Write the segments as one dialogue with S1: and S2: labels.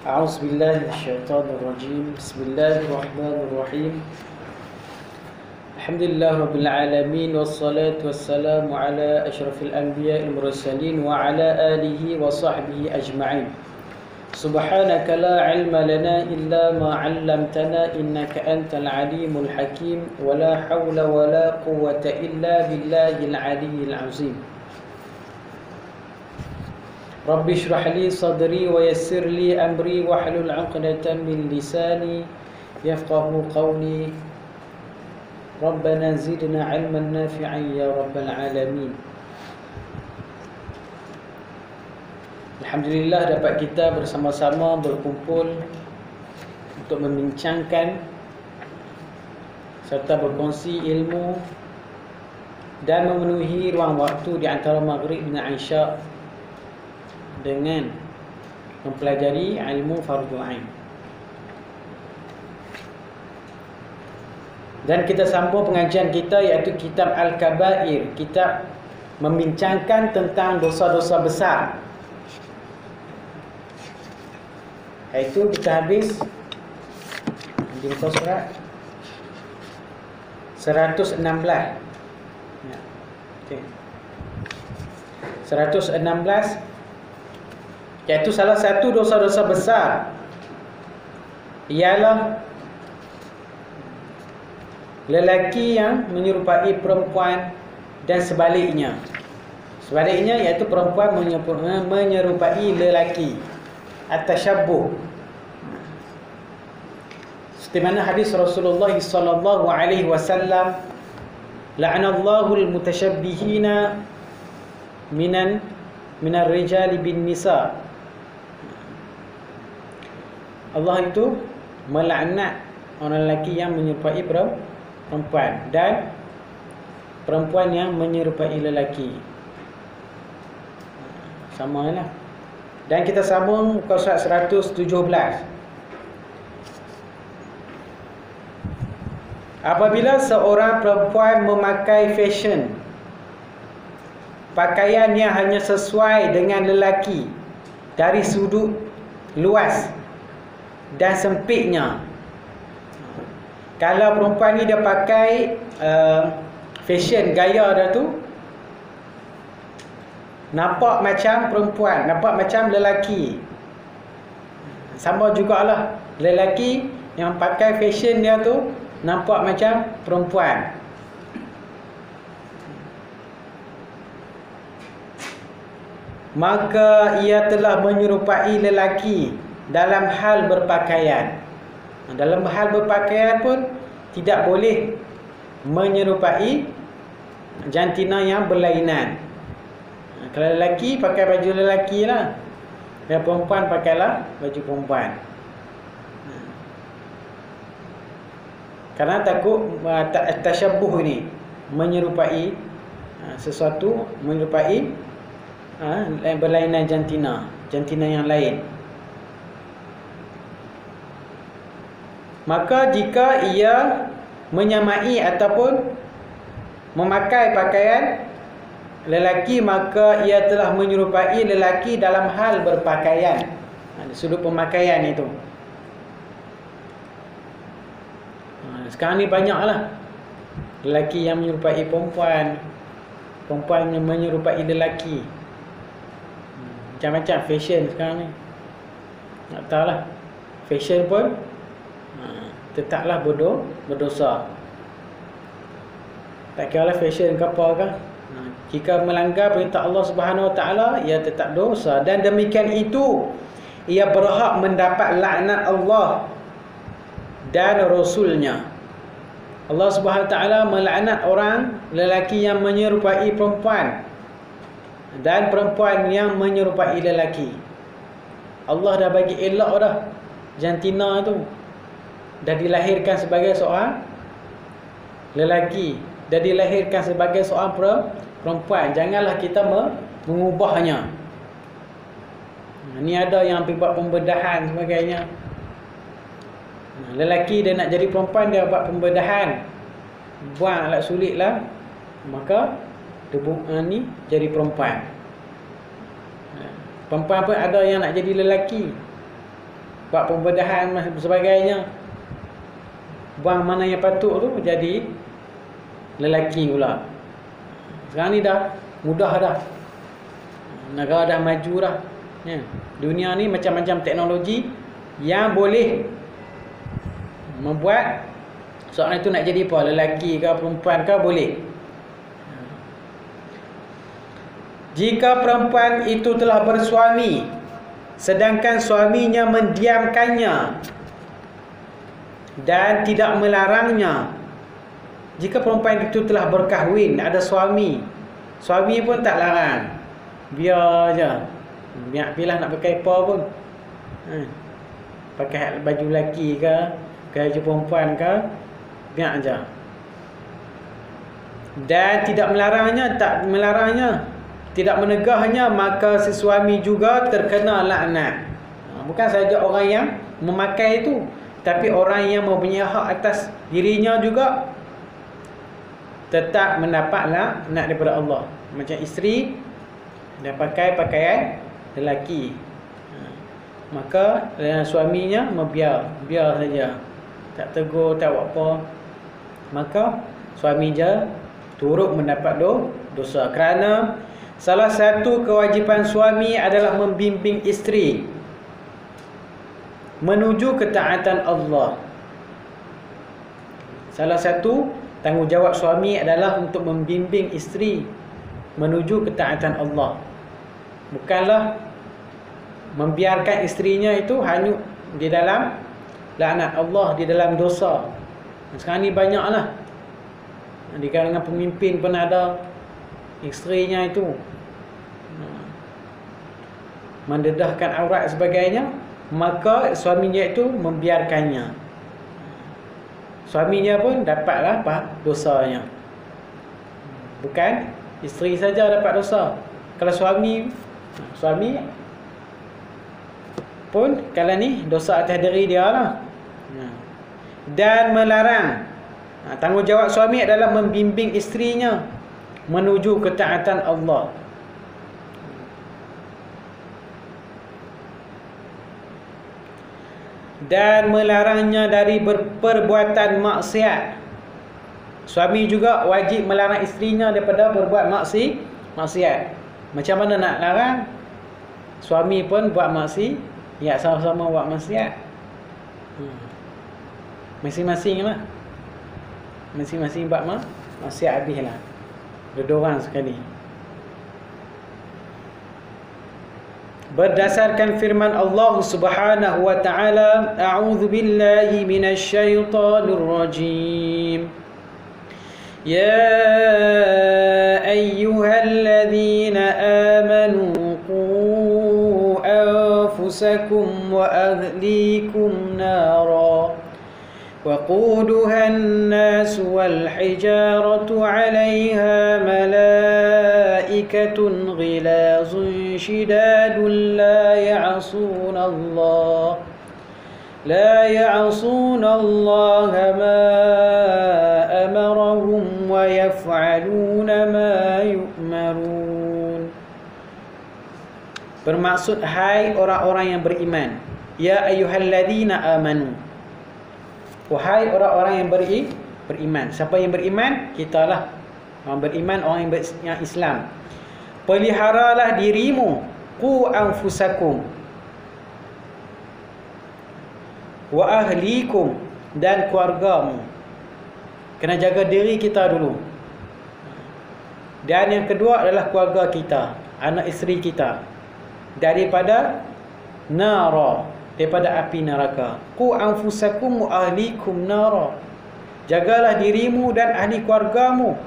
S1: أعوذ بالله من الشيطان الرجيم. بسم الله الرحمن الرحيم. الحمد لله رب العالمين، والصلاة والسلام على أشرف الأنبياء المرسلين وعلى آله وصحبه أجمعين. سبحانك لا علم لنا إلا ما علمتنا إنك أنت العليم الحكيم، ولا حول ولا قوة إلا بالله العلي العظيم. رب اشرح لي صدري ويسر لي أمري واحلل عقدة من لساني يفقه قولي. ربنا زدنا علما نافعا يا رب العالمين. Alhamdulillah dapat kita bersama-sama berkumpul untuk membincangkan serta berkongsi ilmu dan memenuhi ruang waktu di antara maghrib dengan isyak dengan mempelajari ilmu fardhu ain. Dan kita sambung pengajian kita iaitu kitab Al-Kabair, kitab membincangkan tentang dosa-dosa besar. Iaitu kita habis di muka surat 116. Ya. Okey. 116 iaitu salah satu dosa-dosa besar ialah lelaki yang menyerupai perempuan dan sebaliknya. Sebaliknya iaitu perempuan menyerupai lelaki. At-tashabbuh. Seperti mana hadis Rasulullah sallallahu alaihi wasallam, la'anallahu al-mutashabbihina minar rijali bin nisa. Allah itu melaknat orang lelaki yang menyerupai perempuan dan perempuan yang menyerupai lelaki. Sama lah. Dan kita sambung muka surat 117. Apabila seorang perempuan memakai fashion, pakaian yang hanya sesuai dengan lelaki dari sudut luas dan sempitnya. Kalau perempuan ni dia pakai fashion gaya dah tu, nampak macam perempuan, nampak macam lelaki. Sama jugalah lelaki yang pakai fashion dia tu nampak macam perempuan. Maka ia telah menyerupai lelaki dalam hal berpakaian. Dalam hal berpakaian pun tidak boleh menyerupai jantina yang berlainan. Kalau lelaki pakai baju lelaki lah, dan perempuan pakailah baju perempuan. Karena takut tashabbuh ni menyerupai sesuatu, menyerupai berlainan jantina yang lain. Maka jika ia menyamai ataupun memakai pakaian lelaki, maka ia telah menyerupai lelaki dalam hal berpakaian. Sudut pemakaian itu. Sekarang ni banyaklah lelaki yang menyerupai perempuan, perempuan yang menyerupai lelaki. Macam-macam fashion sekarang ni. Tak tahulah. Fashion pun tetaplah berdosa. Tak kira lah fashion ke apa ke. Jika melanggar perintah Allah Subhanahu Wa Taala, ia tetap dosa. Dan demikian itu, ia berhak mendapat laknat Allah dan Rasulnya. Allah Subhanahu Wa Taala melaknat orang lelaki yang menyerupai perempuan dan perempuan yang menyerupai lelaki. Allah dah bagi elok dah jantina tu. Dah dilahirkan sebagai seorang lelaki, dah dilahirkan sebagai seorang perempuan. Janganlah kita mengubahnya. Ni ada yang pergi buat pembedahan sebagainya. Lelaki dia nak jadi perempuan, dia buat pembedahan, buang alat sulit lah, maka
S2: ni jadi perempuan. Perempuan pun ada yang nak jadi lelaki, buat pembedahan dan sebagainya. Buang mana yang patut tu jadi lelaki pula. Sekarang ni dah mudah dah, negara dah maju dah ya. Dunia ni macam-macam teknologi yang boleh membuat seorang itu nak jadi apa, lelaki ke perempuan ke, boleh. Jika perempuan itu telah bersuami sedangkan suaminya mendiamkannya dan tidak melarangnya. Jika perempuan itu telah berkahwin, ada suami, suami pun tak larang, biar je, biar pilih nak pakai apa pun, pakai baju lelaki ke baju perempuan ke, biar je. Dan tidak melarangnya, tidak menegahnya, maka si suami juga terkena laknat. Bukan saja orang yang memakai itu, tapi orang yang mempunyai hak atas dirinya juga tetap mendapat laknat daripada Allah. Macam isteri dia pakai pakaian lelaki, maka suaminya biar saja, tak tegur, tak buat apa, maka suami je turut mendapat dosa. Kerana salah satu kewajipan suami adalah membimbing isteri menuju ketaatan Allah. Salah satu tanggungjawab suami adalah untuk membimbing isteri menuju ketaatan Allah. Bukanlah membiarkan isterinya itu hanyut di dalam laknat Allah, di dalam dosa. Sekarang ni banyaklah di kalangan pemimpin pun ada isterinya itu mendedahkan aurat sebagainya, maka suaminya itu membiarkannya. Suaminya pun dapatlah apa? Dosanya. Bukan isteri saja dapat dosa. Kalau suami pun kalau ni dosa atas diri dia lah. Dan melarang. Tanggungjawab suami adalah membimbing isterinya menuju ketaatan Allah. Dan melarangnya dari perbuatan maksiat. Suami juga wajib melarang isterinya daripada berbuat maksiat. Macam mana nak larang? Suami pun buat maksiat, ya, sama-sama buat maksiat. Masing-masing lah, masing-masing buat maksiat habis lah, dua orang sekali. Berdasarkan firman Allah Subhanahu wa taala, a'udzu billahi minasy syaithanir rajim. Ya ayyuhalladzina amanu qu anfusakum wa ahlikum nara وقودها الناس والحجارة عليها ملائكة غلاظ شداد لا يعصون الله ما أمرهم ويفعلون ما يؤمرون. Bermaksud, hai orang-orang yang beriman, ya ayyuhalladzina amanu, wahai orang-orang yang beriman. Siapa yang beriman? Kita lah orang beriman, orang yang Islam. Peliharalah dirimu, qu anfusakum wa ahlikum, dan keluargamu. Kena jaga diri kita dulu. Dan yang kedua adalah keluarga kita, anak isteri kita, daripada nara, daripada api neraka. Qu anfusakum wa ahlikum nara, jagalah dirimu dan ahli keluargamu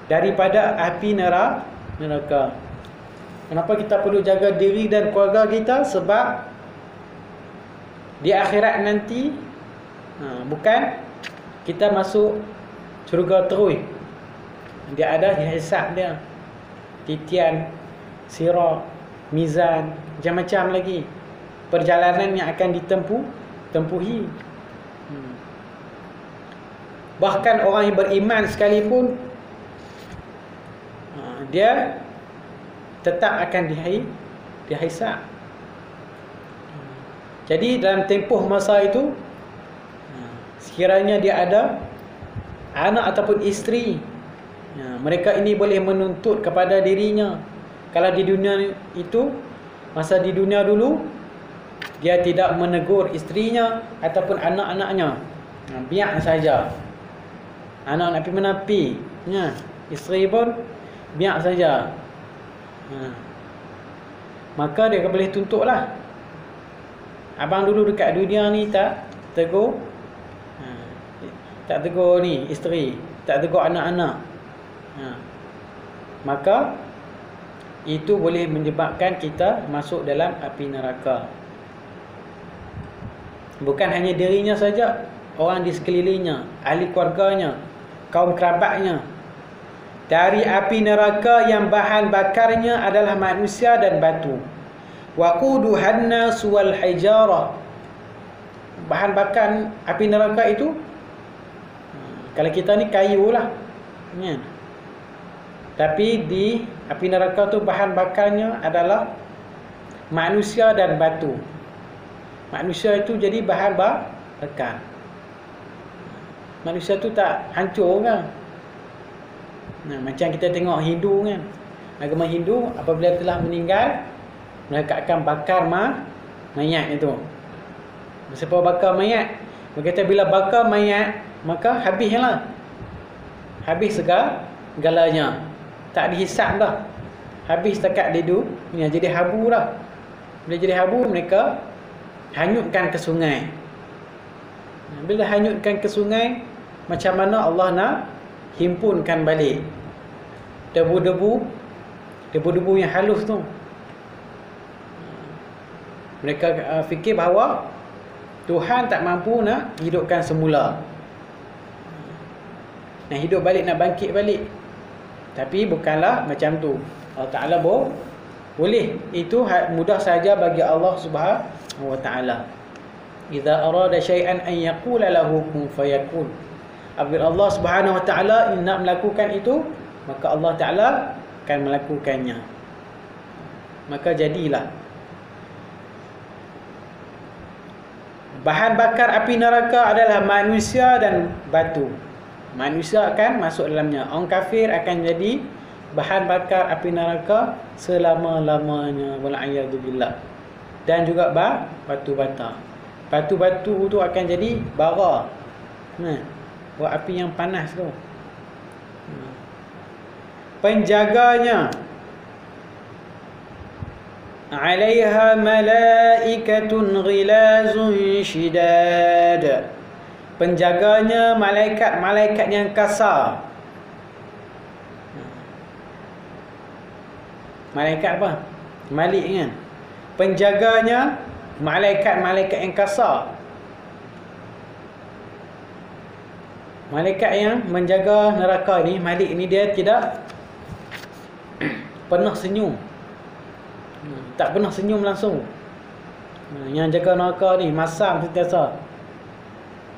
S2: daripada api neraka. Kenapa kita perlu jaga diri dan keluarga kita? Sebab di akhirat nanti bukan kita masuk syurga terus, dia ada hisab dia, titian, sirat, mizan, macam-macam lagi perjalanan yang akan ditempuhi. Bahkan orang yang beriman sekalipun dia tetap akan dihisab. Jadi dalam tempoh masa itu, sekiranya dia ada anak ataupun isteri, mereka ini boleh menuntut kepada dirinya. Kalau di dunia itu, masa di dunia dulu, dia tidak menegur isterinya ataupun anak-anaknya, biar saja. Anak nak pergi menapi, isteri pun biar saja. Maka dia boleh tuntutlah. Abang dulu dekat dunia ni tak tegur, tak tegur ni isteri, tak tegur anak-anak, maka itu boleh menyebabkan kita masuk dalam api neraka. Bukan hanya dirinya saja, orang di sekelilingnya, ahli keluarganya, kaum kerabatnya. Dari api neraka yang bahan bakarnya adalah manusia dan batu. Waquduhan nas wal hijarah. Bahan bakar api neraka itu, kalau kita ni kayu lah, tapi di api neraka tu bahan bakarnya adalah manusia dan batu. Manusia itu jadi bahan bakar. Manusia tu tak hancur kan. Macam kita tengok Hindu kan, agama Hindu apabila telah meninggal, mereka akan bakar mayat itu. Siapa bakar mayat? Berkata bila bakar mayat, maka habislah. Habis segalanya. Tak dihisap dah. Habis setakat di dunia, jadi habu dah. Bila jadi habu, mereka hanyutkan ke sungai. Bila hanyutkan ke sungai, macam mana Allah nak himpunkan balik debu-debu yang halus tu. Mereka fikir bahawa Tuhan tak mampu nak hidupkan semula, nak hidup balik, nak bangkit balik. Tapi bukanlah macam tu. Allah Ta'ala boleh. Itu mudah saja bagi Allah Subhanahu wa Ta'ala. Idza arada syai'an an yaqula lahu kun fayakun. Apabila Allah Subhanahu wa Ta'ala nak melakukan itu, maka Allah Ta'ala akan melakukannya. Maka jadilah. Bahan bakar api neraka adalah manusia dan batu. Manusia akan masuk dalamnya. Orang kafir akan jadi bahan bakar api neraka selama-lamanya. Wal'iyadzubillah. Dan juga batu bata. Batu-batu tu akan jadi bara. Buat api yang panas tu. Penjaganya, alaiha malaikatun ghilazun shidad. Penjaganya malaikat-malaikat yang kasar. Malaikat apa? Malik kan? Penjaganya malaikat-malaikat yang kasar. Malaikat yang menjaga neraka ni, Malik ni, dia tidak pernah senyum. Tak pernah senyum langsung. Yang jaga neraka ni masam sentiasa.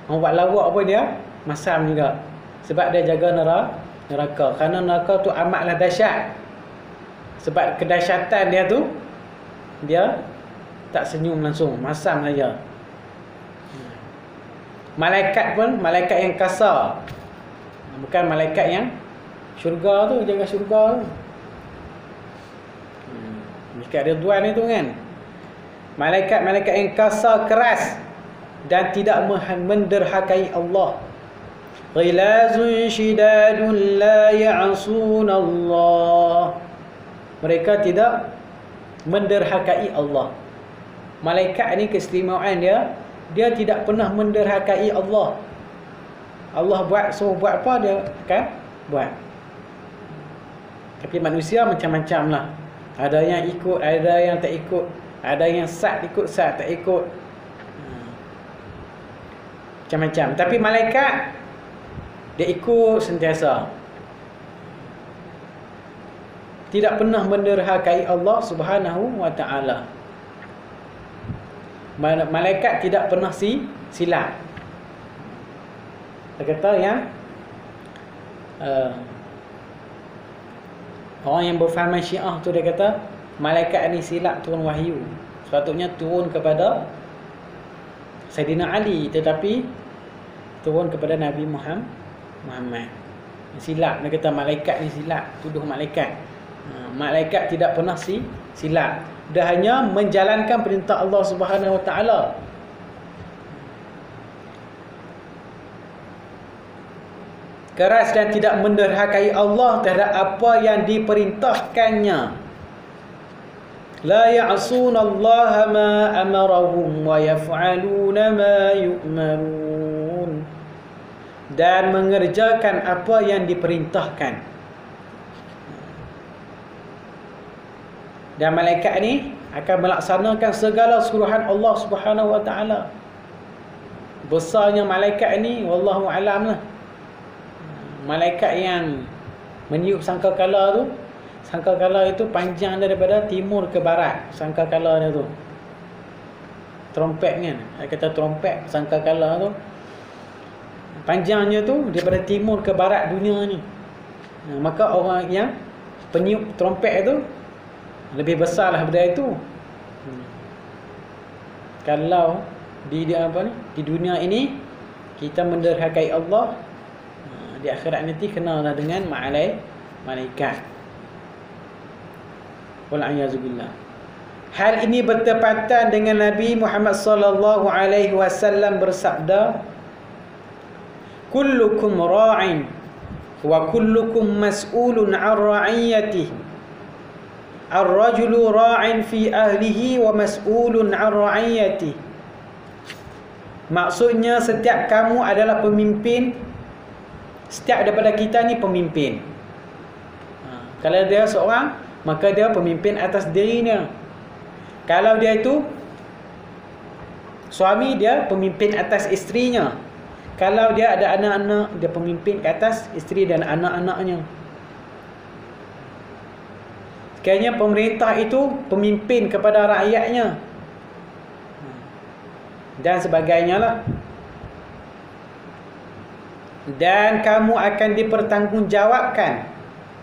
S2: Orang buat lawak pun dia masam juga. Sebab dia jaga neraka. Kerana neraka tu amatlah dahsyat. Sebab kedahsyatan dia tu, dia tak senyum langsung, masam saja. Malaikat pun malaikat yang kasar. Bukan malaikat yang syurga tu, jaga syurga tu. Malaikat Ridwan itu kan. Malaikat-malaikat yang kasar, keras dan tidak menderhakai Allah. Ghilazun shidadun la ya'sun Allah. Mereka tidak menderhakai Allah. Malaikat ni keistimewaan dia, dia tidak pernah menderhakai Allah. Allah buat, suruh buat apa, dia akan buat. Tapi manusia macam-macam lah. Ada yang ikut, ada yang tak ikut. Ada yang sat ikut, sat tak ikut. Macam-macam. Tapi malaikat, dia ikut sentiasa. Tidak pernah menderhakai Allah Subhanahu wa Ta'ala. Malaikat tidak pernah silap. Dia kata yang
S1: Orang yang berfahaman Syiah tu dia kata malaikat ni silap turun wahyu. Sepatutnya turun kepada Saidina Ali, tetapi turun kepada Nabi Muhammad. Silap, dia kata malaikat ni silap, tuduh malaikat. Malaikat tidak pernah silap. Dia hanya menjalankan perintah Allah Subhanahu Wa Taala. Keras dan tidak menderhakai Allah terhadap apa yang diperintahkannya. La ya'sunallaha ma amarahum wa yaf'aluna ma yu'marun. Dan mengerjakan apa yang diperintahkan. Dan malaikat ni akan melaksanakan segala suruhan Allah Subhanahu Wa Taala. Besarnya malaikat ni wallahu alam lah. Malaikat yang meniup sangkakala tu, sangkakala itu panjang daripada timur ke barat, sangkakala dia tu. Trompet kan, saya kata trompet sangkakala tu. Panjangnya tu daripada timur ke barat dunia ni. Maka orang yang peniup trompet itu lebih besar lah daripada itu. Kalau di dunia ini kita menderhakai Allah, di akhirat nanti kenalah dengan malaikat. Wal'ayazubillah. Hal ini bertepatan dengan Nabi Muhammad sallallahu alaihi wasallam bersabda, kullukum ra'in wa kullukum mas'ulun 'an ra'iyatihi. Ar-rajulu ra'in fi ahlihi wa mas'ulun 'an ra'iyatihi. Maksudnya setiap kamu adalah pemimpin. Setiap daripada kita ni pemimpin. Kalau dia seorang, maka dia pemimpin atas dirinya. Kalau dia itu suami, dia pemimpin atas isterinya. Kalau dia ada anak-anak, dia pemimpin ke atas isteri dan anak-anaknya. Sekiranya pemerintah itu pemimpin kepada rakyatnya dan sebagainya lah. Dan kamu akan dipertanggungjawabkan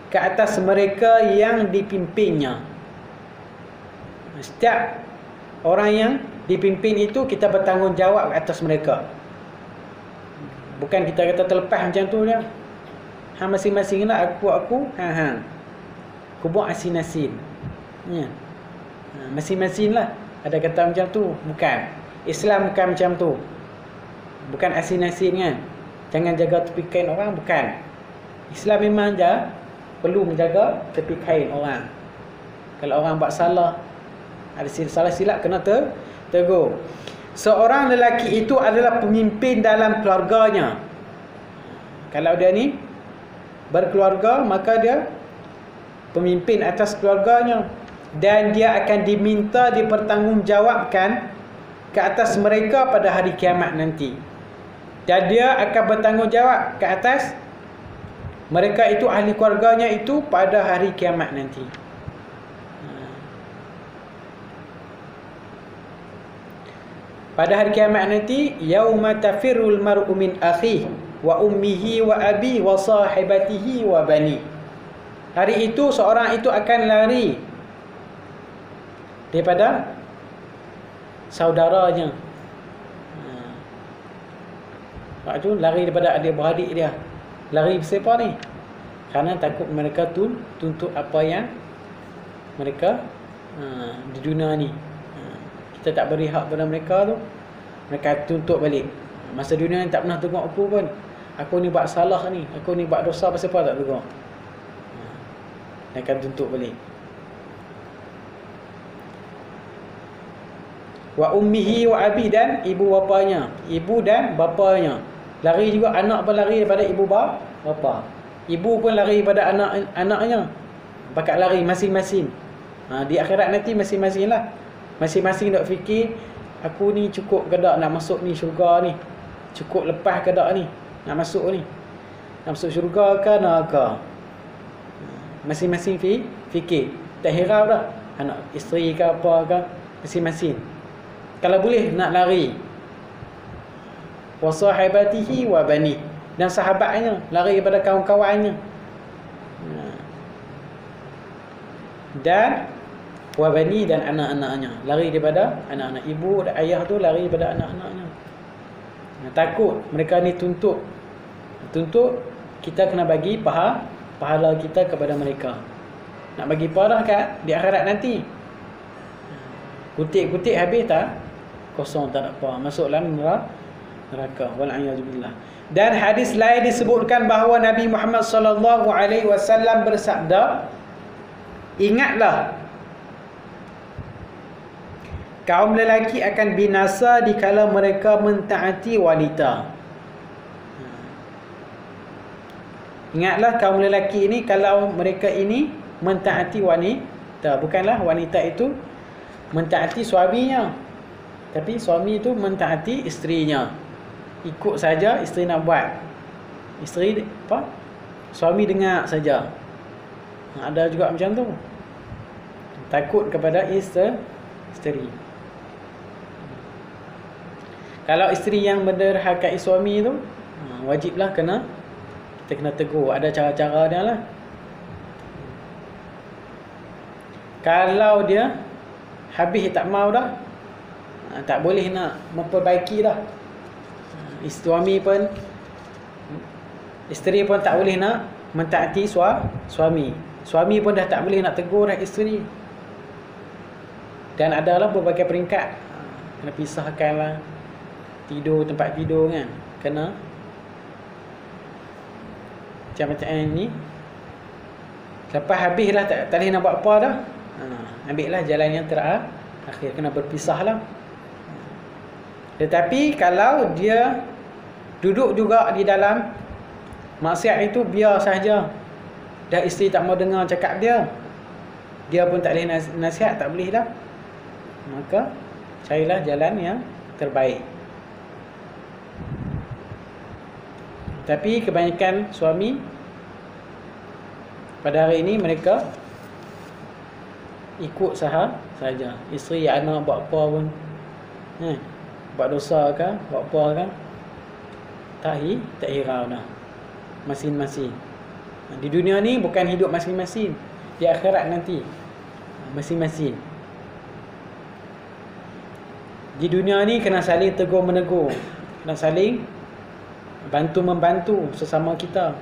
S1: ke atas mereka yang dipimpinnya. Setiap orang yang dipimpin itu kita bertanggungjawab atas mereka. Bukan kita kata terlepas macam tu dia. Masing-masing lah aku. Aku buat asin-asin. Ya. Masing-masing lah. Ada kata macam tu. Bukan. Islam bukan macam tu. Bukan asin-asin kan. Jangan jaga tepi kain orang, bukan. Islam memang perlu menjaga tepi kain orang. Kalau orang buat salah, ada salah silap, kena tegur. Seorang lelaki itu adalah pemimpin dalam keluarganya. Kalau dia ni berkeluarga, maka dia pemimpin atas keluarganya. Dan dia akan diminta dipertanggungjawabkan ke atas mereka pada hari kiamat nanti. Dan dia akan bertanggungjawab ke atas mereka itu, ahli keluarganya itu, pada hari kiamat nanti. Pada hari kiamat nanti, yauma tafirrul mar'u min akhihi wa ummihi wa abi wa sahibatihi wa bani. Hari itu seorang itu akan lari daripada saudaranya. Sebab tu lari daripada adik-beradik dia. Lari siapa ni? Kerana takut mereka tuntut apa yang mereka di dunia ni. Kita tak beri hak pada mereka tu, mereka tuntut balik. Masa dunia ni tak pernah tegur aku pun. Aku ni buat salah ni, aku ni buat dosa, pasal apa tak tegur? Mereka tuntut balik. Wa ummihi wa abi, dan ibu bapanya. Ibu dan bapanya. Lari juga, anak pun lari daripada ibu bapa. Ibu pun lari daripada anaknya. Bakat lari masing-masing. Di akhirat nanti masing-masing lah. Masing-masing dok fikir, aku ni cukup ke tak nak masuk ni syurga ni? Cukup lepas ke tak ni nak masuk ni? Nak masuk syurga ke neraka? Masing-masing fikir. Tak hirau dah anak isteri ke apa ke, masing-masing. Kalau boleh nak lari. Wa sahibatihi wa bani, dan sahabatnya, lari daripada kawan-kawannya.
S2: dan wabani dan anak-anaknya. Lari daripada anak-anak. Ibu dan ayah tu lari daripada anak-anaknya. Takut mereka ni tuntut kita kena bagi pahala kita kepada mereka. Nak bagi apa dah kat di akhirat nanti. Kutik-kutik habis tak? Kosong, tak ada apa. Masuk dalam neraka. Wal'iyadzubillah. Dan hadis lain disebutkan bahawa Nabi Muhammad sallallahu alaihi wasallam bersabda, ingatlah, kaum lelaki akan binasa dikala mereka mentaati wanita. Ingatlah kaum lelaki ini kalau mereka ini mentaati wanita. Bukanlah wanita itu mentaati suaminya, tapi suami itu mentaati isterinya. Ikut saja isteri nak buat. Isteri apa? Suami dengar saja. Ada juga macam tu. Takut kepada isteri. Kalau isteri yang menderhakai suami tu, wajiblah kita kena tegur. Ada cara-cara dia lah. Kalau dia habis tak mau dah, tak boleh nak memperbaiki dah. Isteri pun tak boleh nak mentaati suami. Suami pun dah tak boleh nak tegur isteri. Dan adalah berbagai peringkat. Kena pisahkanlah tidur, tempat tidur kan. Kena macam-macam ni. Lepas habis lah tak boleh nak buat apa dah. Ambil lah jalan yang terakhir. Kena berpisah lah. Tetapi kalau dia duduk juga di dalam maksiat itu, biar sahaja. Dah isteri tak mau dengar cakap dia pun tak boleh nasihat, tak boleh dah. Maka carilah jalan yang terbaik. Tapi kebanyakan suami pada hari ini mereka ikut sahaja. Isteri anak buat apa pun, buat dosa ke, buat apa kan, tak hirau dah. Masing-masing. Di dunia ni bukan hidup masing-masing, di akhirat nanti masing-masing. Di dunia ni kena saling tegur menegur, kena saling bantu-membantu sesama kita.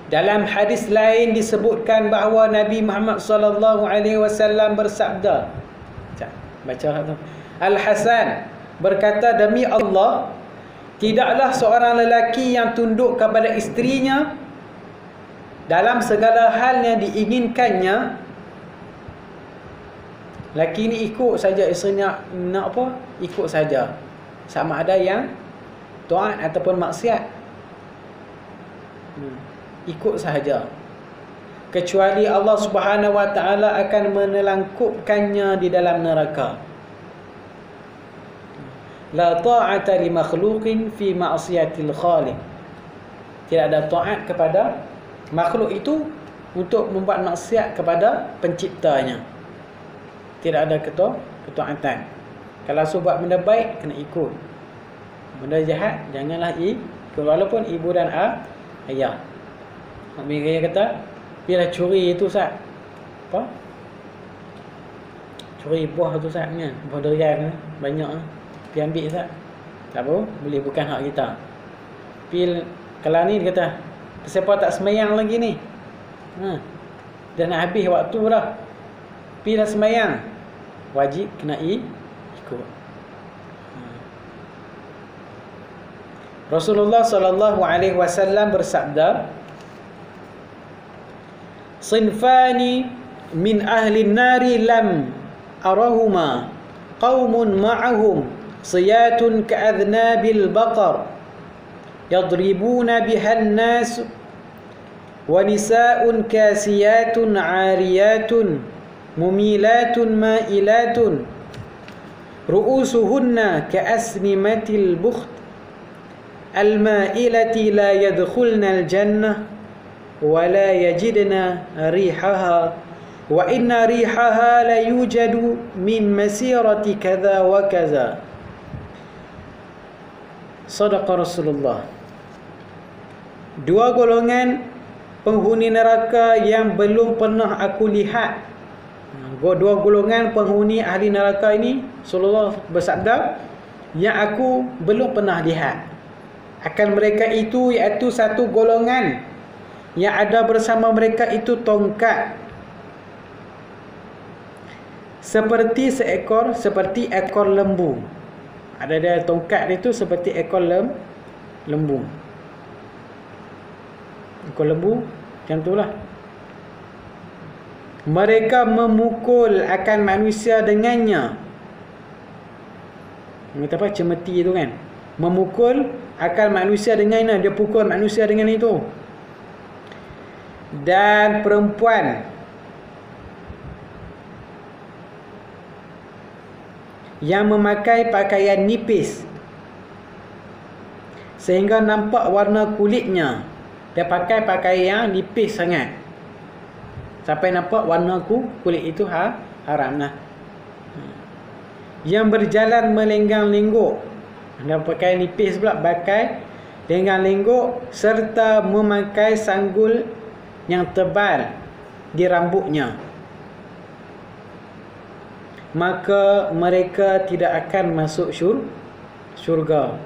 S2: Dalam hadis lain disebutkan bahawa Nabi Muhammad sallallahu alaihi wasallam bersabda, baca tu. Al-Hasan berkata, demi Allah, tidaklah seorang lelaki yang tunduk kepada isterinya dalam segala hal yang diinginkannya. Lelaki ni ikut saja isterinya nak apa, ikut saja. Sama ada yang taat ataupun maksiat, ikut sahaja. Kecuali Allah Subhanahu wa taala akan menelangkupkannya di dalam neraka. La ta'ata li makhluqin fi ma'siyatil khaliq. Tidak ada taat kepada makhluk itu untuk membuat maksiat kepada penciptanya. Tidak ada ketaatan. Kalau buat benda baik, kena ikut. Benda jahat, janganlah ikut. Walaupun ibu dan ayah. Ambil gaya kata, biarlah curi itu Ustaz. Apa? Curi buah tu Ustaz kan? Buah durian banyak. Pergi ambil Ustaz. Tak apa, boleh, bukan hak kita. Kalau ni dia kata, siapa tak semayang lagi ni? Dah nak habis waktu dah. Pergilah semayang. Wajib kena ikut. Rasulullah sallallahu alaihi wasallam bersabda, sinfani min ahli nari lam arahuma qaumun ma'ahum siyatun ka'adhnabil baqar yadribuna bihan nas wa nisa'un kasiyatun 'ariyatun mumilatun ma'ilatun ru'usuhunna ka'asnimatil bukht al-ma'ilati la yadkhulna al-jannah wa la yajidna rihaha wa inna rihaha la yujadu min masirati kadha wa kadha. Sadaqa Rasulullah. Dua golongan
S1: penghuni neraka yang belum pernah aku lihat. Dua golongan penghuni ahli neraka ini, Rasulullah bersabda, yang aku belum pernah lihat. Akan mereka itu, iaitu satu golongan yang ada bersama mereka itu tongkat seperti ekor lembu. Ada tongkat itu seperti ekor lembu. Ekor lembu macam itulah. Mereka memukul akan manusia dengannya. Kata apa? Cemeti itu kan. Memukul akan manusia dengannya. Dia pukul manusia dengan itu. Dan perempuan yang memakai pakaian nipis sehingga nampak warna kulitnya. Dia pakai pakaian yang nipis sangat sampai nampak warna kulit itu haram lah. Yang berjalan melenggang-lenggok. Dia pakai nipis pula, pakai lenggang-lenggok serta memakai sanggul yang tebal di rambutnya. Maka mereka tidak akan masuk syurga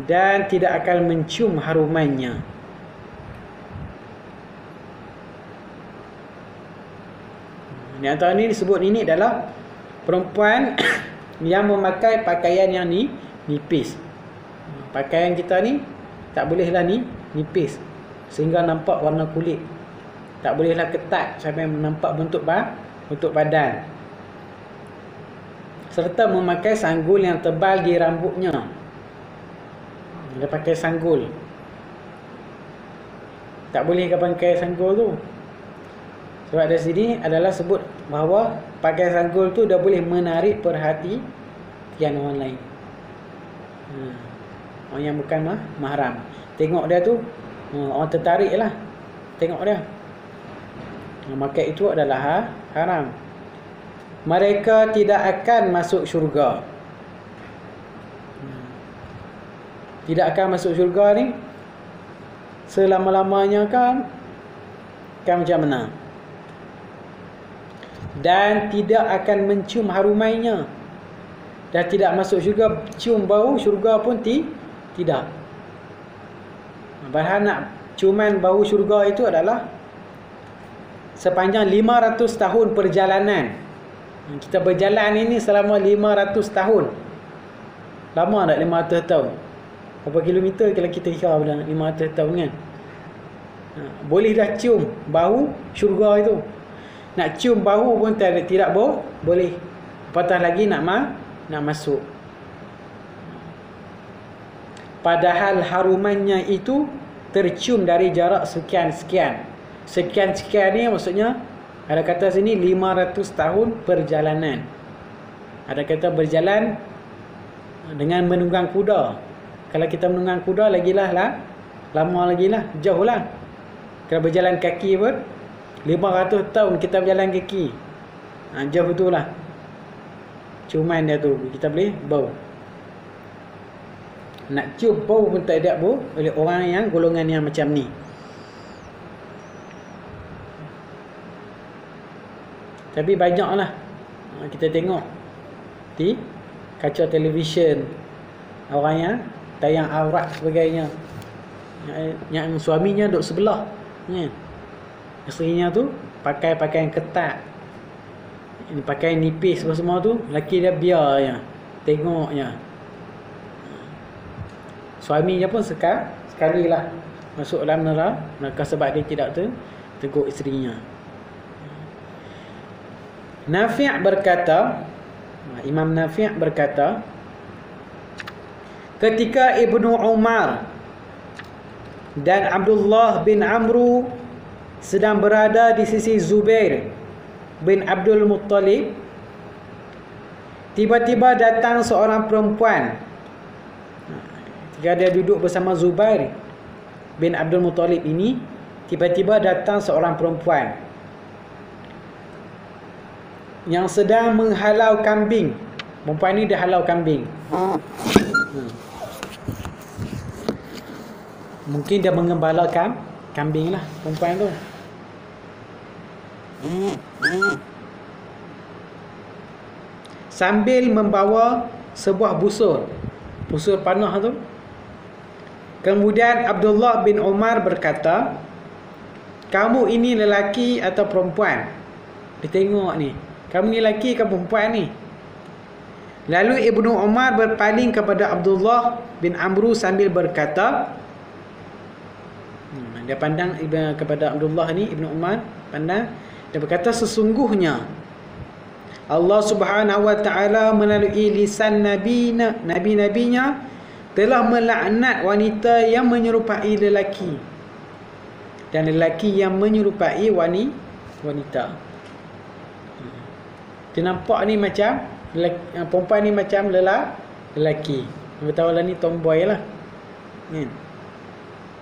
S1: dan tidak akan mencium harumannya. Di antara ini disebut ini adalah perempuan yang memakai pakaian yang nipis. Pakaian kita ni tak bolehlah nipis sehingga nampak warna kulit. Tak bolehlah ketat sampai nampak bentuk badan. Serta memakai sanggul yang tebal di rambutnya. Dia pakai sanggul. Tak boleh ke pakai sanggul tu. Sebab dari sini adalah sebut bahawa pakai sanggul tu dah boleh menarik perhatian orang lain. Orang yang bukan mahram. Tengok dia tu, orang tertarik lah. Tengok dia. Maka itu adalah haram. Mereka tidak akan masuk syurga. Tidak akan masuk syurga ni selama-lamanya kan macam mana? Dan tidak akan mencium harumannya. Dan tidak masuk syurga, cium bau syurga pun tidak. Padahal nak ciuman bau syurga itu adalah sepanjang 500 tahun perjalanan. Kita berjalan ini selama 500 tahun. Lama tak 500 tahun? Berapa kilometer kalau kita kira pada 500 tahun kan? Boleh dah cium bau syurga itu. Nak cium bau pun tidak boleh. Apatah lagi nak masuk. Padahal harumannya itu tercium dari jarak sekian-sekian. Sekian-sekian ni maksudnya ada kata sini 500 tahun perjalanan. Ada kata berjalan dengan menunggang kuda. Kalau kita menunggang kuda lagilah lama lagilah, jauh lah. Kalau berjalan kaki pun 500 tahun kita berjalan kaki. Jauh itulah. Ciuman dia tu kita boleh bau. Nak cium bau pun tak ada bau oleh orang yang golongan yang macam ni. Tapi banyaklah kita tengok di kaca televisyen orang yang tayang aurat sebagainya, yang suaminya duduk sebelah kan. Isterinya tu pakai pakaian ketat, ini pakai nipis semua tu, lelaki dia biar je, tengok je. Suaminya pun sekali lah masuk dalam neraka sebab dia tidak tegur isterinya. Nafi' berkata, Imam Nafi' berkata, ketika Ibnu Umar dan Abdullah bin Amru sedang berada di sisi Zubair bin Abdul Muttalib, tiba-tiba datang seorang perempuan. Ketika dia duduk bersama Zubair bin Abdul Muttalib ini, tiba-tiba datang seorang perempuan yang sedang menghalau kambing. Perempuan ini dia halau kambing. Mungkin dia mengembalakan
S2: Kambing lah perempuan tu. Sambil membawa sebuah busur panah tu. Kemudian Abdullah bin Umar berkata, kamu ini lelaki atau perempuan? Dia tengok ni, kamu ni lelaki ke perempuan ni? Lalu Ibnu Umar berpaling kepada Abdullah bin Amru sambil berkata, dia pandang kepada Abdullah ni, Ibnu Umar pandang, dia berkata, sesungguhnya Allah Subhanahu wa taala melalui lisan nabi-nabinya telah melaknat wanita yang menyerupai lelaki dan lelaki yang menyerupai wanita. Dia nampak ni macam perempuan ni macam lelaki. Betul lah ni tomboy lah. Kan?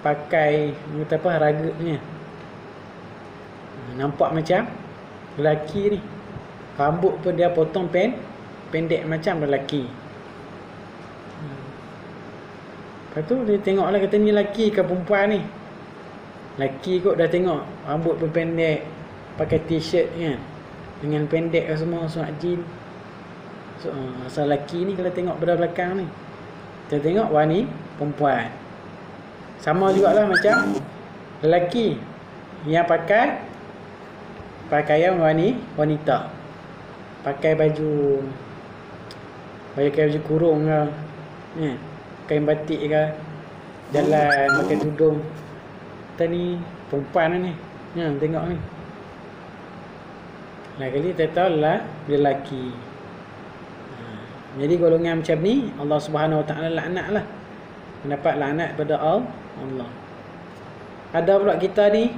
S2: Pakai kata apa, raganya. Nampak macam lelaki ni. Rambut pun dia potong pendek macam lelaki. Lepas tu dia tengok lah, kata ni lelaki ke perempuan ni. Lelaki kot dah tengok, rambut pun pendek, pakai t-shirt kan, dengan pendek semua, jeans. So, asal lelaki ni kalau tengok pada belakang ni, kita tengok wanita perempuan. Sama jugalah macam lelaki yang pakai pakaian wanita. Pakai baju kurung ke, kain batik ke, jalan pakai tudung. Kita ni perempuan ni, tengok ni. Lain kali kita tahu lah dia lelaki. Jadi golongan macam ni Allah Subhanahu wa taala laknat lah. Mendapat laknat pada Allah. Ada pula kita ni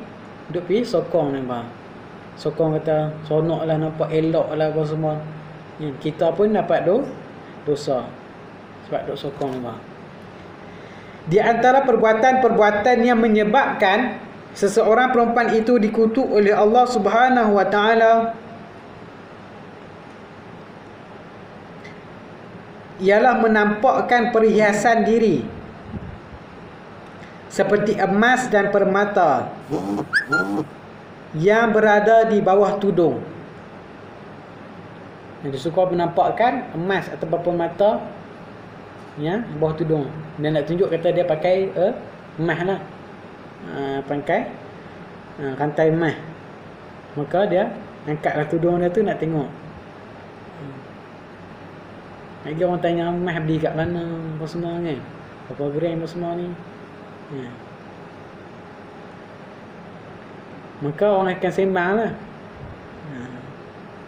S2: duk pergi sokong ni bang. Sokong kata sonok lah, nampak elok lah apa semua. Kita pun dapat dosa sebab duk sokong ni bang. Di antara perbuatan-perbuatan yang menyebabkan seseorang perempuan itu dikutuk oleh Allah Subhanahu wa taala ialah menampakkan perhiasan diri seperti emas dan permata yang berada di bawah tudung. Dia suka menampakkan emas atau permata ya, bawah tudung. Dia nak tunjuk kata dia pakai emas lah, pakai rantai emas. Maka dia angkatlah tudung dia tu nak tengok. Lagi orang tanya emas beli kat mana apa semua kan, berapa gram apa semua ni ya. Maka orang akan sembang lah.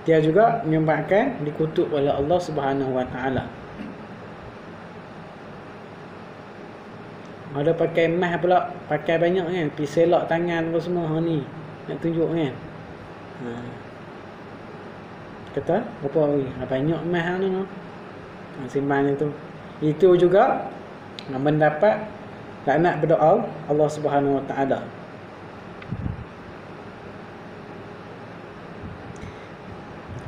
S2: Dia juga menyebabkan dikutuk oleh Allah Subhanahu wa taala. Ada pakai emas pula, pakai banyak kan, pergi selak tangan apa semua ni nak tunjuk kan. Kata berapa banyak emas ni sembang itu. Itu juga mendapat laknat berdoa Allah Subhanahu wa taala.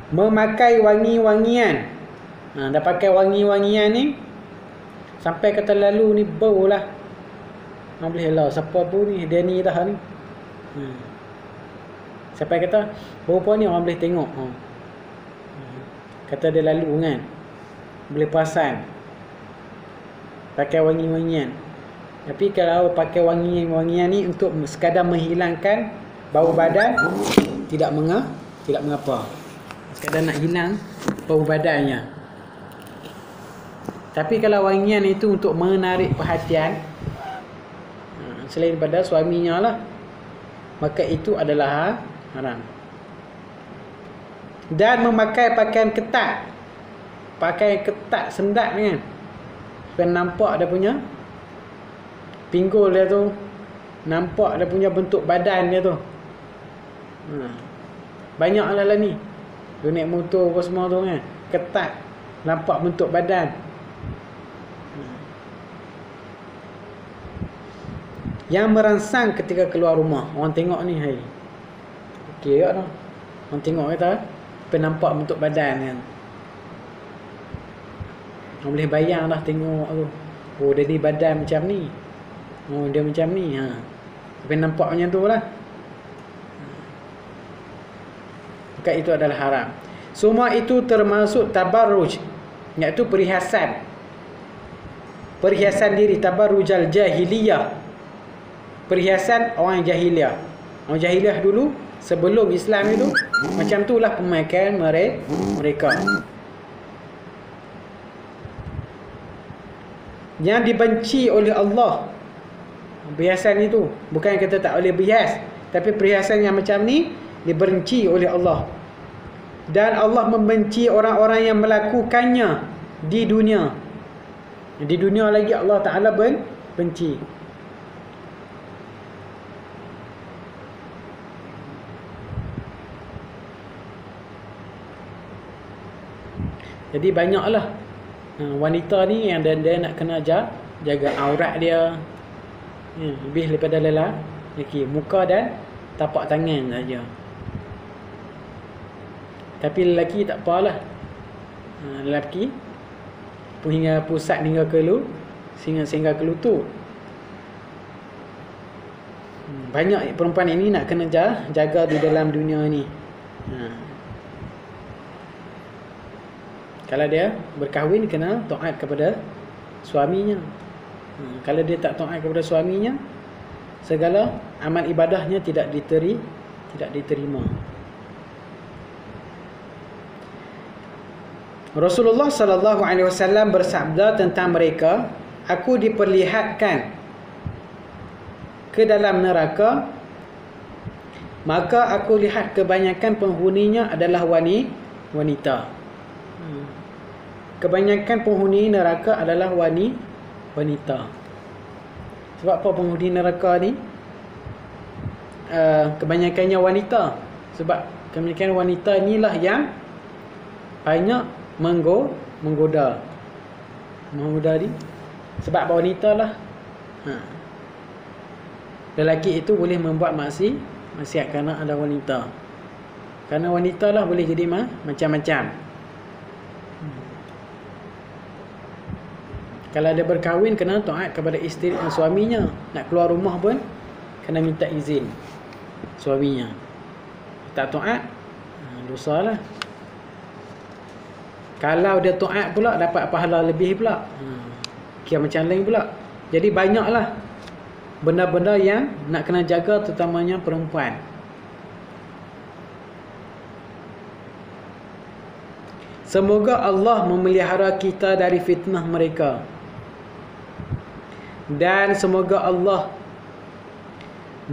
S2: Memakai wangi-wangian. Dah pakai wangi-wangian ni sampai kata lalu ni bau lah. Boleh lah, siapa pun ni, dia ni dah ni. Sampai kata bau ni orang boleh tengok. Kata dia lalu kan, boleh perasan pakai wangi-wangian. Tapi kalau pakai wangi-wangian ni untuk sekadar menghilangkan bau badan, tidak mengapa. Sekadar nak hilang bau badannya. Tapi kalau wangian itu untuk menarik perhatian selain daripada suaminya lah, maka itu adalah haram. Dan memakai pakaian ketat, sendat kan, supaya nampak dia punya pinggul dia tu, nampak dia punya bentuk badan dia tu. Banyak lah ni dia naik motor apa semua tu kan, ketat, nampak bentuk badan. Yang merangsang ketika keluar rumah. Orang tengok ni, hai, okey tak tau. Orang tengok kata sampai nampak bentuk badan kan. Orang boleh bayang dah tengok tu, oh dia ni badan macam ni, oh dia macam ni. Tapi nampak macam tu lah. Maka itu adalah haram. Semua itu termasuk tabarruj, iaitu perhiasan. Perhiasan diri, tabarrujal jahiliyah. Perhiasan orang jahiliyah. Orang jahiliyah dulu sebelum Islam itu macam itulah pemakaian mereka. Yang dibenci oleh Allah. Perhiasan itu bukan kita tak boleh berhias, tapi perhiasan yang macam ni dibenci oleh Allah. Dan Allah membenci orang-orang yang melakukannya di dunia. Di dunia lagi Allah Ta'ala benci. Jadi banyaklah wanita ni yang dia nak kena jaga aurat dia, lebih daripada lelaki. Muka dan tapak tangan saja. Tapi lelaki tak apalah. Lelaki hingga pusat hingga ke sehingga ke lutut. Banyak perempuan ini nak kena jaga di dalam dunia ni. Kalau dia berkahwin, kena taat kepada suaminya. Kalau dia tak taat kepada suaminya, segala amal ibadahnya tidak diterima. Rasulullah sallallahu alaihi wasallam bersabda tentang mereka, aku diperlihatkan ke dalam neraka, maka aku lihat kebanyakan penghuninya adalah wanita. Kebanyakan penghuni neraka adalah wanita. Sebab apa penghuni neraka ni kebanyakannya wanita? Sebab kebanyakan wanita inilah yang banyak menggoda ni. Sebab wanita lah, lelaki itu boleh membuat maksiat kerana ada wanita. Kerana wanita lah boleh jadi macam-macam. Kalau dia berkahwin, kena taat kepada isteri dan suaminya. Nak keluar rumah pun kena minta izin suaminya. Tak taat, dosa lah. Kalau dia taat pula, dapat pahala lebih pula. Kira macam lain pula. Jadi banyaklah benda-benda yang nak kena jaga, terutamanya perempuan. Semoga Allah memelihara kita dari fitnah mereka. Dan semoga Allah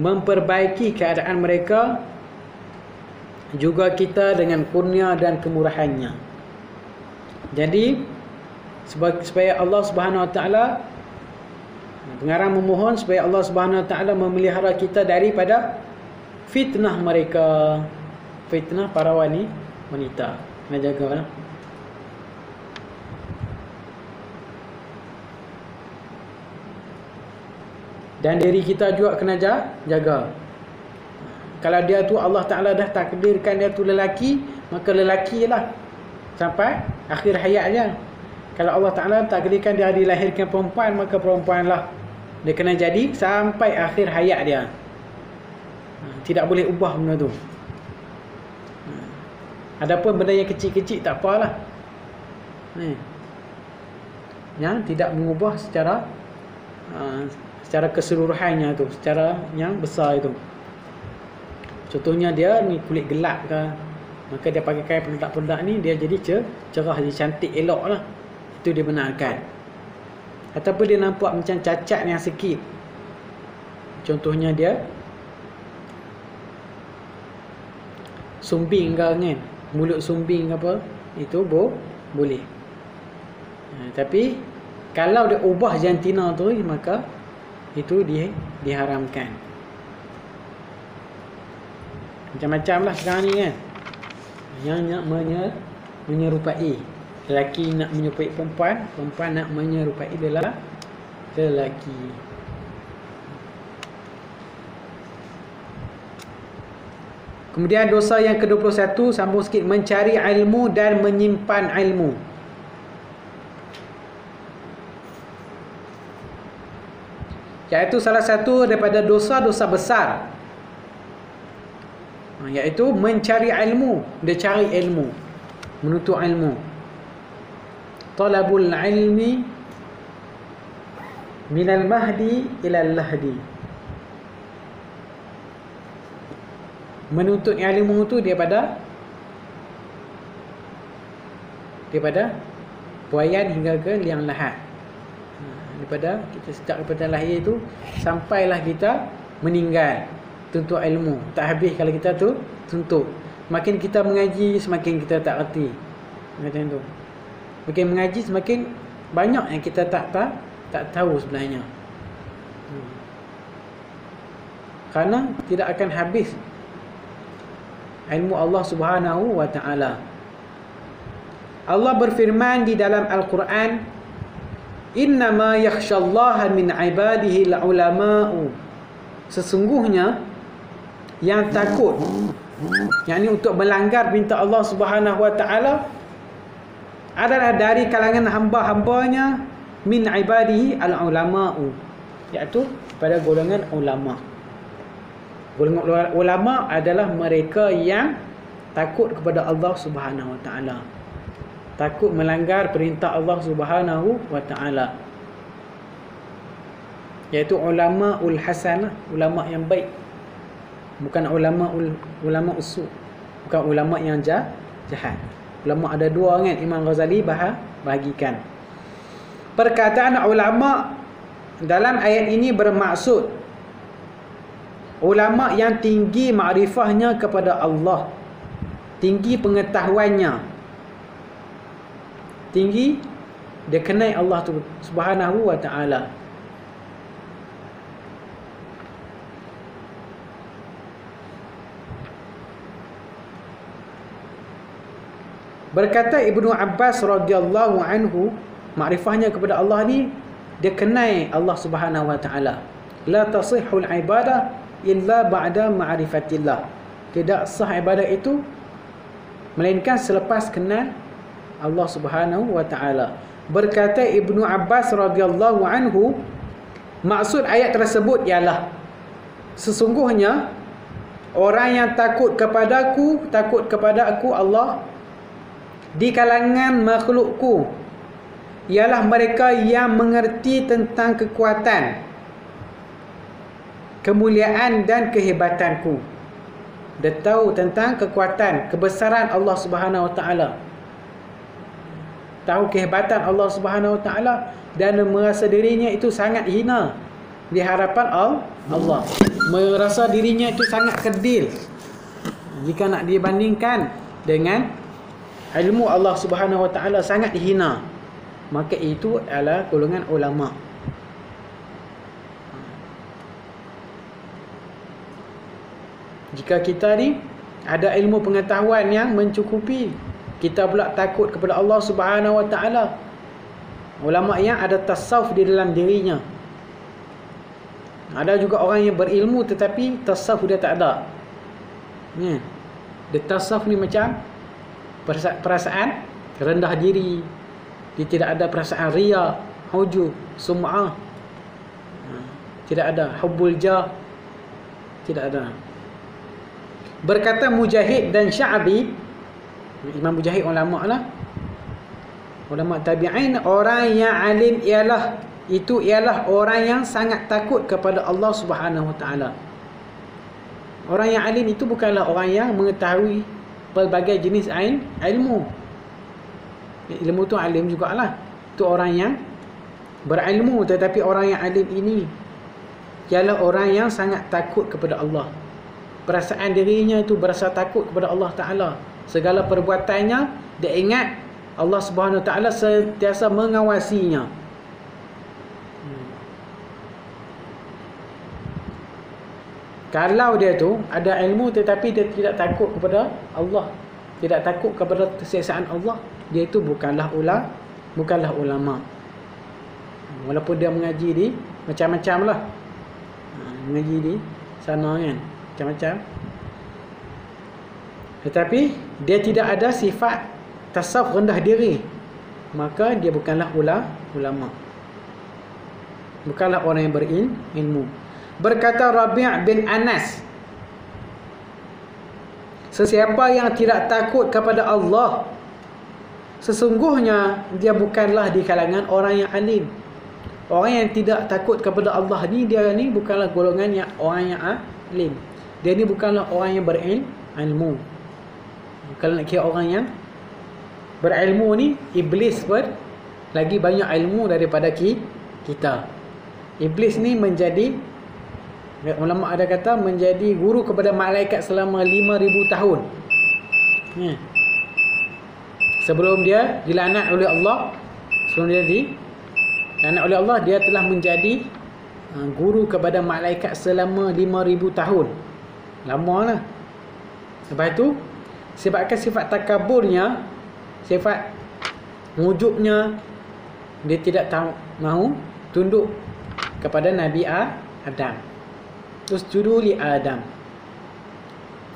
S2: memperbaiki keadaan mereka, juga kita dengan kurnia dan kemurahannya. Jadi supaya Allah Subhanahu Wa Taala, pengarang memohon supaya Allah Subhanahu Wa Taala memelihara kita daripada fitnah mereka, fitnah para wanita. Kena jagalah. Dan diri kita juga kena jaga. Kalau dia tu Allah Ta'ala dah takdirkan dia tu lelaki, maka lelaki lah sampai akhir hayatnya. Kalau Allah Ta'ala takdirkan dia dilahirkan perempuan, maka perempuan lah dia kena jadi sampai akhir hayat dia. Tidak boleh ubah benda tu. Adapun benda yang kecil-kecil tak apalah. Yang tidak mengubah secara keseluruhannya tu, secara yang besar itu. Contohnya dia ni kulit gelap ke, maka dia pakai kain peledak-peledak ni, dia jadi cerah, jadi cantik, elok lah. Itu dia benarkan. Ataupun dia nampak macam cacat yang sikit, contohnya dia sumbing ke kan, mulut sumbing ke apa, itu boleh. Tapi kalau dia ubah jantina tu, maka itu diharamkan. Macam-macam lah sekarang ni kan, yang nak menyerupai. Lelaki nak menyerupai perempuan, perempuan nak menyerupai lelaki. Kemudian dosa yang ke-21, sambung sikit, mencari ilmu dan menyimpan ilmu.
S1: Iaitu salah satu daripada dosa-dosa besar, iaitu mencari ilmu. Dia cari ilmu, menuntut ilmu. Talabul ilmi minal mahdi ilal lahdi. Menuntut ilmu tu daripada puayan hingga ke liang lahat. Daripada kita sejak daripada lahir tu sampailah kita meninggal, tuntut ilmu. Tak habis kalau kita tu tuntut. Semakin kita mengaji, semakin kita tak reti. Macam tu. Makin mengaji, semakin banyak yang kita tak tahu sebenarnya. Kerana tidak akan habis ilmu Allah Subhanahu wa ta'ala. Allah berfirman di dalam Al-Quran, innama yakhshallaha min ibadihi al-ulama'u. Sesungguhnya yang takut, yakni untuk melanggar perintah Allah Subhanahu wa ta'ala, adalah dari kalangan hamba-hambanya, min ibadihi al-ulama'u, iaitu pada golongan ulama. Golongan ulama adalah mereka yang takut kepada Allah Subhanahu wa ta'ala, takut melanggar perintah Allah Subhanahu wa ta'ala, iaitu ulama-ul hasanah, ulama yang baik, bukan ulama usul, bukan ulama yang jahat. Ulama ada dua kan, Imam Ghazali bahagikan. Perkataan ulama dalam ayat ini bermaksud ulama yang tinggi makrifahnya kepada Allah, tinggi pengetahuannya, tinggi dia kenal Allah Subhanahu wa ta'ala. Berkata Ibnu Abbas radhiyallahu anhu, makrifahnya kepada Allah ni, dia kenal Allah Subhanahu wa ta'ala. La tasihhul ibadah illa ba'da ma'rifatillah. Tidak sah ibadah itu melainkan selepas kenal Allah Subhanahu wa ta'ala. Berkata Ibnu Abbas radhiyallahu anhu, maksud ayat tersebut ialah sesungguhnya orang yang takut kepada aku Allah di kalangan makhlukku ialah mereka yang mengerti tentang kekuatan, kemuliaan dan kehebatanku. Dia tahu tentang kekuatan, kebesaran Allah Subhanahu wa ta'ala, tahu kehebatan Allah Subhanahu wa ta'ala, dan merasa dirinya itu sangat hina di hadapan Allah. Merasa dirinya itu sangat kerdil jika nak dibandingkan dengan ilmu Allah Subhanahu wa ta'ala, sangat hina. Maka itu adalah golongan ulama. Jika kita ni ada ilmu pengetahuan yang mencukupi, kita pula takut kepada Allah Subhanahu wa ta'ala, ulama yang ada tasawuf di dalam dirinya. Ada juga orang yang berilmu tetapi tasawuf dia tak ada. Dia tasawuf ni macam perasaan rendah diri, dia tidak ada perasaan riya, hujub, sum'ah, tidak ada hubbul jah, tidak ada. Berkata Mujahid dan Sya'bi, Imam Mujahid ulama lah, ulama tabi'in, orang yang alim ialah orang yang sangat takut kepada Allah Subhanahu wa ta'ala. Orang yang alim itu bukanlah orang yang mengetahui pelbagai jenis ilmu. Ilmu tu alim jugalah. Itu orang yang berilmu, tetapi orang yang alim ini ialah orang yang sangat takut kepada Allah. Perasaan dirinya itu berasa takut kepada Allah Ta'ala. Segala perbuatannya dia ingat Allah Subhanahu Wa Ta'ala sentiasa mengawasinya. Kalau dia tu ada ilmu tetapi dia tidak takut kepada Allah, tidak takut kepada keseksaan Allah, dia itu bukanlah ulama. Walaupun dia mengaji di macam-macam lah, mengaji di sana kan, macam-macam, tetapi dia tidak ada sifat tasawuf rendah diri, maka dia bukanlah ulama. Bukanlah orang yang berilmu. Berkata Rabi' bin Anas, sesiapa yang tidak takut kepada Allah, sesungguhnya dia bukanlah di kalangan orang yang alim. Orang yang tidak takut kepada Allah ni, dia ni bukanlah golongan yang orang yang alim. Dia ni bukanlah orang yang berilmu. Kalau nak kira orang yang berilmu ni, iblis pun lagi banyak ilmu daripada kita. Iblis ni menjadi, ulama ada kata, menjadi guru kepada malaikat selama 5,000 tahun. Sebelum dia dilaknat oleh Allah, sebelum dia dilaknat oleh Allah, dia telah menjadi guru kepada malaikat selama 5,000 tahun. Lama lah. Lepas tu, sebabkan sifat takaburnya, sifat wujudnya, dia tidak mahu tunduk kepada Nabi Adam. Terus juduli Adam.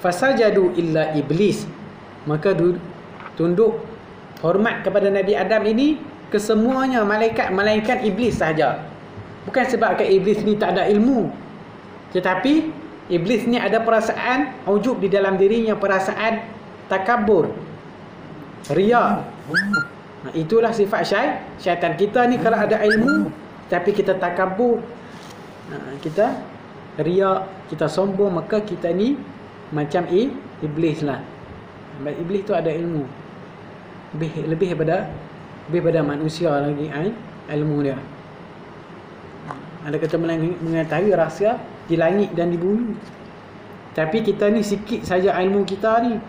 S1: Fasajadu illa iblis. Maka tunduk hormat kepada Nabi Adam ini kesemuanya malaikat iblis sahaja. Bukan sebab iblis ni tak ada ilmu, tetapi iblis ni ada perasaan ujub di dalam dirinya, perasaan takabur, riya. Itulah sifat syaitan. Kita ni kalau ada ilmu tapi kita takabur, kita riya, kita sombong, maka kita ni macam iblis lah. Iblis tu ada ilmu, lebih daripada manusia lagi ilmu dia. Ada kata mengetahui rahsia di langit dan di bumi. Tapi kita ni sikit saja ilmu kita ni.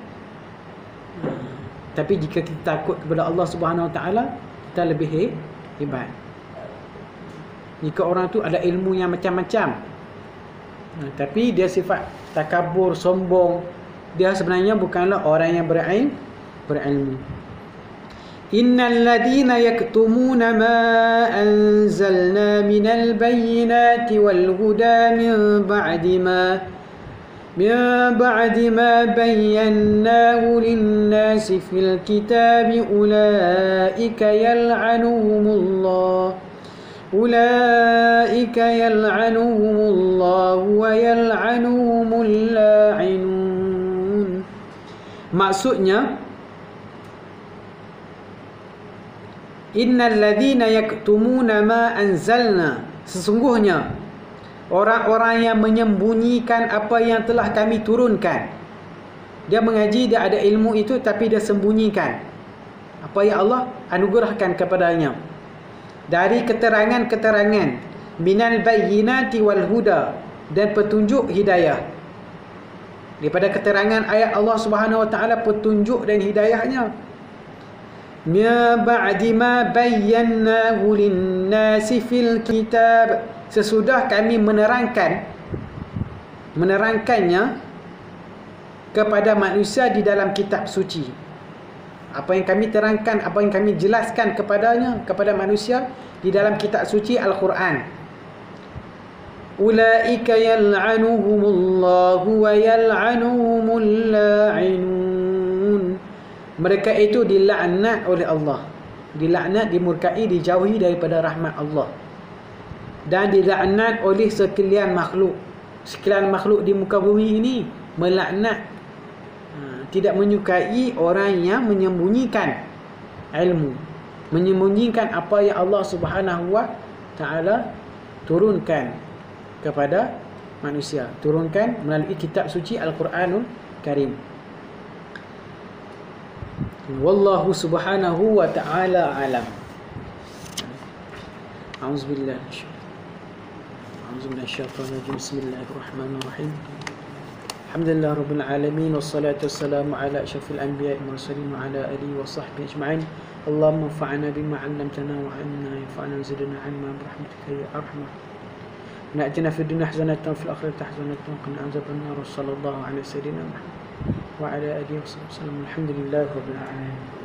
S1: Tapi jika kita takut kepada Allah Subhanahu Wa Taala, kita lebih hebat. Jika orang tu ada ilmu yang macam-macam, tapi dia sifat takabur, sombong, dia sebenarnya bukanlah orang yang berilmu. Innal ladina yaktumuna ma anzalna minal bayyinati wal huda min ba'di ma bayyanahu lin-nasi fil kitabi ulaika yal'anuhumullah wa yal'anuhumul la'inun. Maksudnya, innal ladina yaktumuna ma anzalna, sesungguhnya orang-orang yang menyembunyikan apa yang telah kami turunkan. Dia mengaji, dia ada ilmu itu, tapi dia sembunyikan apa yang Allah anugerahkan kepadanya dari keterangan-keterangan, minal bayyinati wal huda, dan petunjuk hidayah. Daripada keterangan ayat Allah Subhanahu Wa Taala, petunjuk dan hidayahnya. Min ba'di ma bayyanahu lin-nasi fil kitab, sesudah kami menerangkannya kepada manusia di dalam kitab suci. Apa yang kami terangkan, apa yang kami jelaskan kepada manusia di dalam kitab suci Al-Quran. Ulaika yal'anuhumullahu wa yal'anuhumul la'inun. Mereka itu dilaknat oleh Allah, dilaknat, dimurkai, dijauhi daripada rahmat Allah, dan dilaknat oleh sekalian makhluk. Sekalian makhluk di muka bumi ini melaknat, tidak menyukai orang yang menyembunyikan ilmu, menyembunyikan apa yang Allah Subhanahu Wa Taala turunkan kepada manusia, turunkan melalui kitab suci Al-Quranul Karim. Wallahu Subhanahu Wa Taala alam. A'udzubillahi minasyaitonir rajim. Bismillahirrahmanirrahim. Alhamdulillah Rabbil Alamin, wassalatu wassalamu ala asyrafil anbiya'i wal mursalin wa ala alihi wa sahbihi ajma'in. Allahumma anfa'na bima 'allamtana wa 'allimna yanfa'una wa zidna 'ilman birahmatika ya arhamar. Na'tina fid dunya hasanatan wa fil akhirati hasanatan wa qina adzaban nar. Sallallahu alaihi wasallam wa ala alihi wa sahbihi. Alhamdulillah Rabbil Alamin.